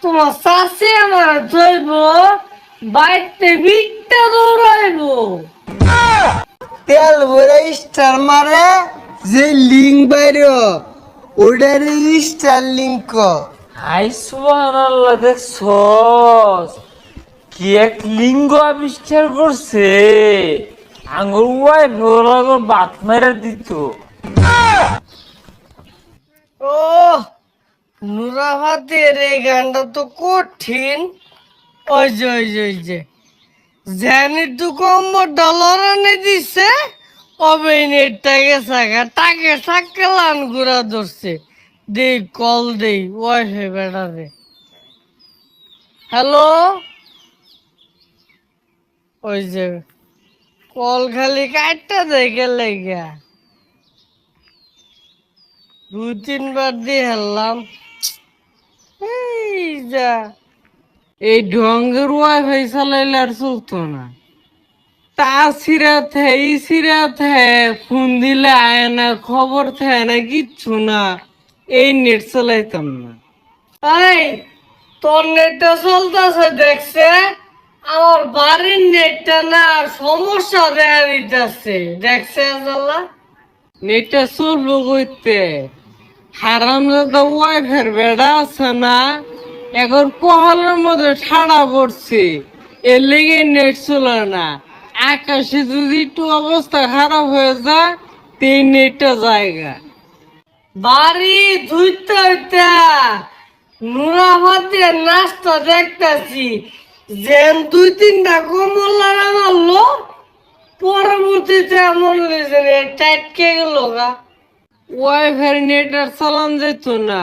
তোমার শাশি আমার ধরব বাইতে ভিটটা দৌড়াইব তেল ভরে স্টার মারে যে লিঙ্ক বাইর ওটার স্টার লিঙ্ক। হাই সুবহানাল্লাহ, দেখছস কি এক লিঙ্গ আবিষ্কার করছে। আঙ্গুর ওয়াইফ ওরা বাত মেরে দিত। ও নুরাভাতের এই গানটা তো কঠিন। ওই যে জানি তো $1 এনে দিছে অবে নেটটা গেছে টাকে সাকে লান ঘুরা ধরছে। দেই কল দেই ওয়াইফাই বেড়ারে। হ্যালো, ওই যে কল খালি কাটটা দেয় গেলে গা 2-3 বার দিয়ে হেললাম। এই যা এই ঢঙ্গের ওয়াইফাই চালাইলে আর চলতো না। তা সিরাতে এই সিরাতে ফোন দিলে আয় না, খবর থাকে না, কিচ্ছু না। এই নেট চালাইতাম না। এই তোর নেটটা চলতেছে দেখছে, আমার বাড়ির নেটটা না সমস্যা দেখা দিতেছে দেখছে। নেটটা চলবো কইতে হারামজাদা ওয়াইফাই বেড়া আছে না, এখন কোহালের মধ্যে ঠাড়া পড়ছে, এর লেগে নেট চলে না। আকাশে যদি একটু অবস্থা খারাপ হয়ে যায় তেই নেটটা জায়গা বাড়ি ধুইতে নুরাভাতের নাস্তা দেখতেছি। যেন 2-3টা কমলা রাঙালো, পরবর্তীতে এমন টাইটকে গেল গা। ওয়াইফাই নেট আর চালান যেত না।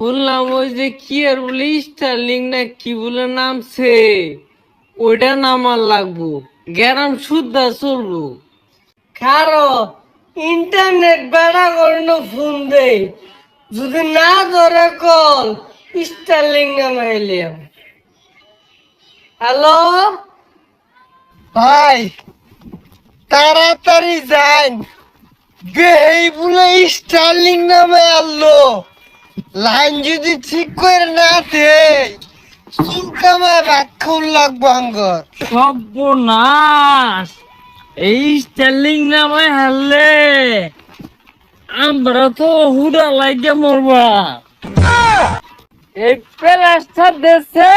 বললাম ওই যে কি আর বলে স্টারলিং না কি বলে নামছে, ওইটা নামার লাগবো, গ্যারাম শুদ্ধা চলবো। কারো ইন্টারনেট বেড়া করল ফোন দে, যদি না ধরে কল স্টারলিং নামাইলাম। হ্যালো ভাই তাড়াতাড়ি যান, বেই বলে স্টারলিং নামে আনলো। লাইন যদি ঠিক করে না দে চুলকামায় ভাত খাওয়ার লাগবো আঙ্গর। সর্বনাশ, এই স্টাইলিং নামে হারলে আমরা তো হুডা লাগে মরবা। এই প্লাস্টার দেশে